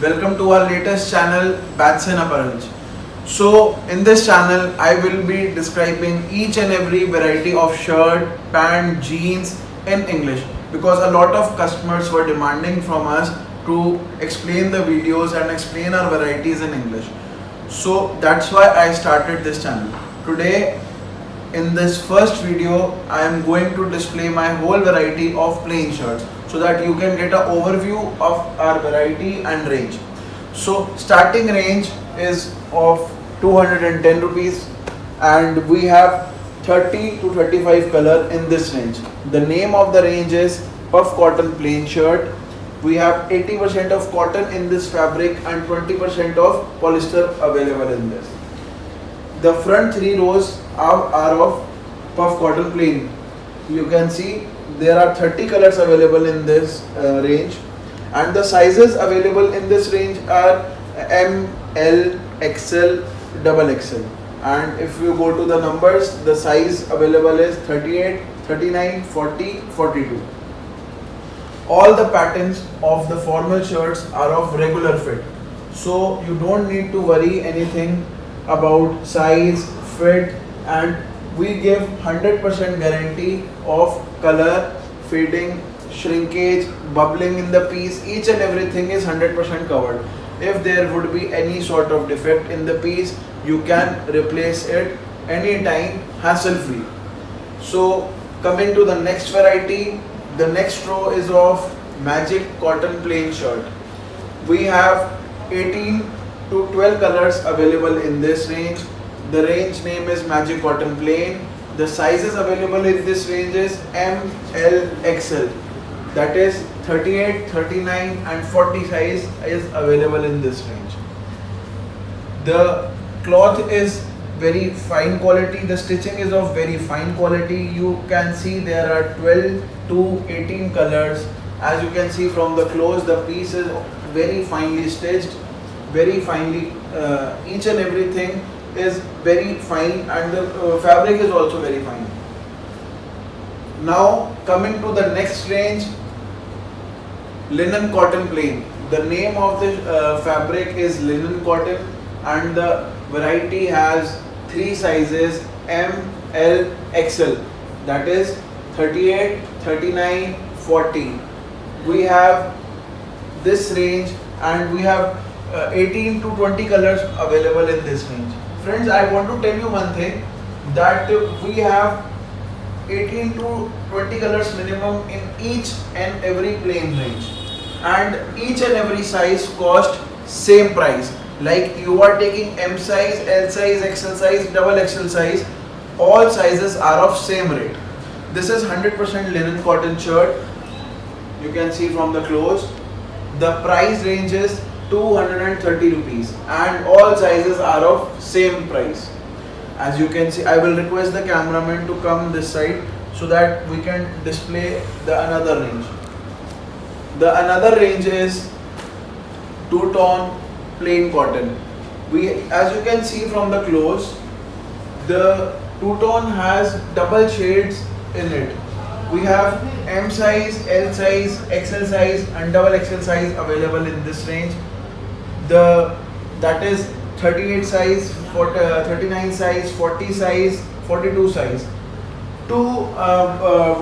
Welcome to our latest channel Batson Apparels. So in this channel I will be describing each and every variety of shirt, pant, jeans in English because a lot of customers were demanding from us to explain the videos and explain our varieties in English. So that's why I started this channel. Today in this first video I am going to display my whole variety of plain shirts so that you can get an overview of our variety and range. So starting range is of 210 rupees and we have 30 to 35 color in this range. The name of the range is Puff Cotton Plain Shirt. We have 80% of cotton in this fabric and 20% of polyester available in this. The front three rows are of Puff Cotton Plain. You can see there are 30 colors available in this range, and the sizes available in this range are M, L, XL, XXL. And if you go to the numbers, the size available is 38, 39, 40, 42. All the patterns of the formal shirts are of regular fit, so you don't need to worry anything about size, fit, and we give 100% guarantee of color, fading, shrinkage, bubbling in the piece. Each and everything is 100% covered. If there would be any sort of defect in the piece, you can replace it anytime hassle free. So coming to the next variety, the next row is of Magic Cotton Plain Shirt. We have 18 to 12 colors available in this range. The range name is Magic Cotton Plain. The sizes available in this range is M, L, XL. That is 38, 39 and 40 size is available in this range. The cloth is very fine quality. The stitching is of very fine quality. You can see there are 12 to 18 colors. As you can see from the close, the piece is very finely stitched, very finely, each and everything is very fine, and the fabric is also very fine. Now coming to the next range, Linen Cotton Plain. The name of the fabric is linen cotton, and the variety has three sizes M, L, XL. That is 38, 39, 40. We have this range and we have 18 to 20 colors available in this range. Friends, I want to tell you one thing, that we have 18 to 20 colors minimum in each and every plain range, and each and every size cost same price. Like you are taking M size, L size, XL size, XXL size, all sizes are of same rate. This is 100% linen cotton shirt. You can see from the close. The price range is 230 rupees and all sizes are of same price. As you can see, I will request the cameraman to come this side so that we can display the another range. The another range is two-tone plain cotton. As you can see from the close, the two-tone has double shades in it. We have M size, L size, XL size and XXL size available in this range. That is 38 size, 39 size, 40 size, 42 size. To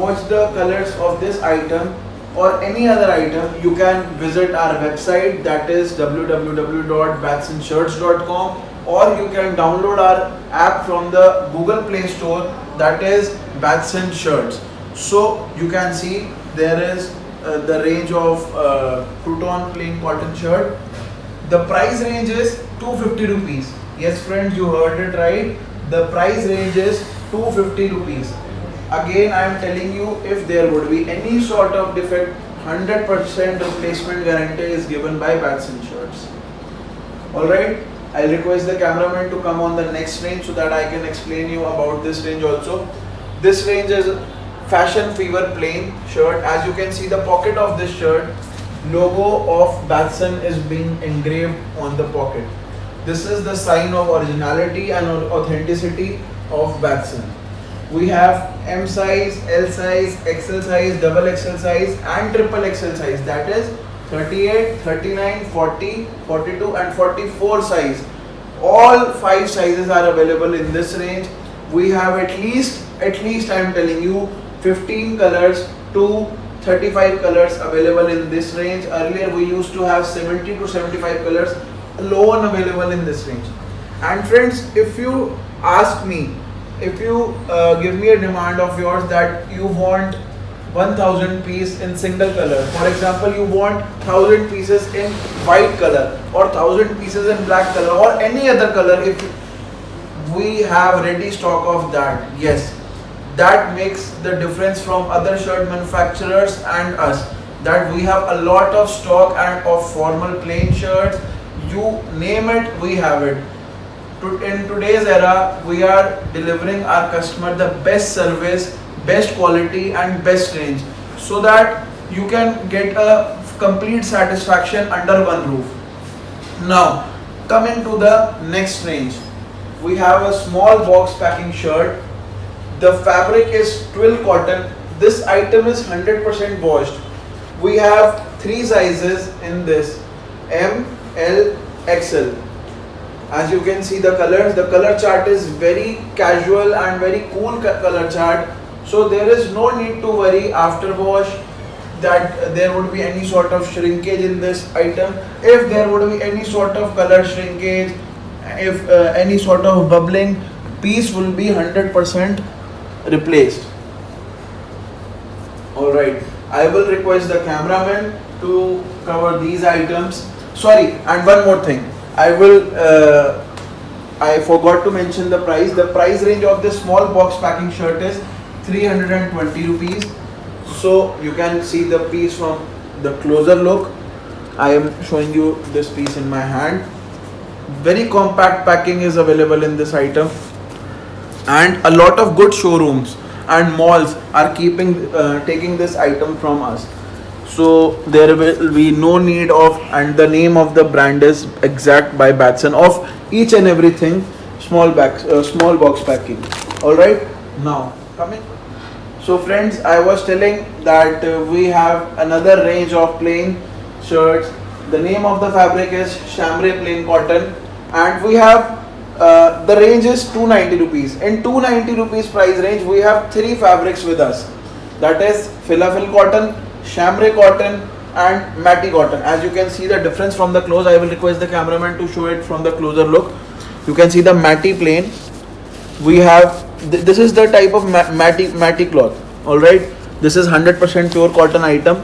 watch the colors of this item or any other item, you can visit our website, that is www.batsonshirts.com, or you can download our app from the Google Play Store, that is Batson Shirts. So you can see there is the range of two-tone plain cotton shirt. The price range is 250 rupees. Yes friends, you heard it right. The price range is 250 rupees. Again I am telling you, if there would be any sort of defect, 100% replacement guarantee is given by Batson Shirts. Alright, I'll request the cameraman to come on the next range so that I can explain you about this range also. This range is Fashion Fever Plain Shirt. As you can see, the pocket of this shirt, logo of Batson is being engraved on the pocket. This is the sign of originality and authenticity of Batson. We have M size, L size, XL size, XXL size and XXL size. That is 38, 39, 40, 42 and 44 size. All 5 sizes are available in this range. We have at least I am telling you 15 colors to 35 colors available in this range. Earlier we used to have 70 to 75 colors alone available in this range. And friends, if you ask me, if you give me a demand of yours that you want 1000 piece in single color, for example you want 1000 pieces in white color or 1000 pieces in black color or any other color, if we have ready stock of that, yes, that makes the difference from other shirt manufacturers and us, that we have a lot of stock and of formal plain shirts, you name it, we have it. In today's era, we are delivering our customer the best service, best quality and best range, so that you can get a complete satisfaction under one roof. Now coming to the next range, we have a small box packing shirt. The fabric is twill cotton. This item is 100% washed. We have 3 sizes in this: M, L, XL. As you can see the colors, the color chart is very casual and very cool color chart. So there is no need to worry after wash that there would be any sort of shrinkage in this item. If there would be any sort of color shrinkage, if any sort of bubbling, piece will be 100% replaced. Alright, I will request the cameraman to cover these items. Sorry, and one more thing. I forgot to mention the price. The price range of this small box packing shirt is 320 rupees. So you can see the piece from the closer look. I am showing you this piece in my hand. Very compact packing is available in this item, and a lot of good showrooms and malls are taking this item from us. So there will be no need of, and the name of the brand is Exact by Batson, of each and everything small box packing. All right, now coming. So friends, I was telling that we have another range of plain shirts. The name of the fabric is chambray plain cotton, and we have the range is 290 rupees. In 290 rupees price range, we have 3 fabrics with us. That is filafil cotton, chambray cotton and mati cotton. As you can see the difference from the close, I will request the cameraman to show it from the closer look. You can see the mati plain. We have this is the type of mati cloth. All right, this is 100% pure cotton item.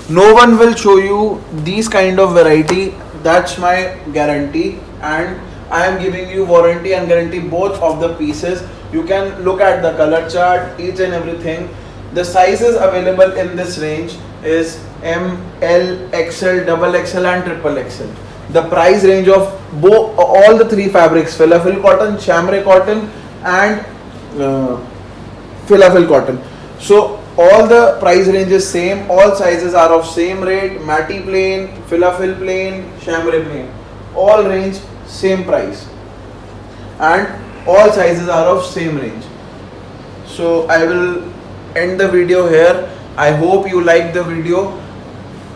No one will show you these kind of variety, that's my guarantee, and I am giving you warranty and guarantee both of the pieces. You can look at the color chart, each and everything. The sizes available in this range is M, L, XL, double XL and triple XL. The price range of all the 3 fabrics, filafil cotton, chambray cotton and filafil cotton. So all the price range is same, all sizes are of same rate, mati plain, filafil plain, chambray plain. All range same price and all sizes are of same range. So I will end the video here. I hope you like the video.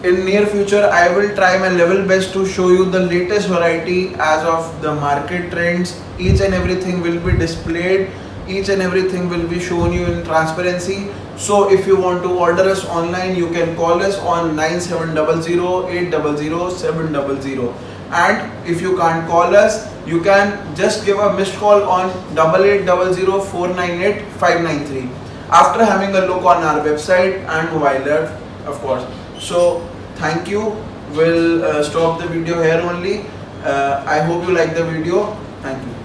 In near future I will try my level best to show you the latest variety as of the market trends. Each and everything will be displayed, each and everything will be shown you in transparency. So if you want to order us online, you can call us on 9700 800 700, and if you can't call us, you can just give a missed call on 8800 498 593 after having a look on our website and mobile app, of course. So thank you. We'll stop the video here only. I hope you like the video. Thank you.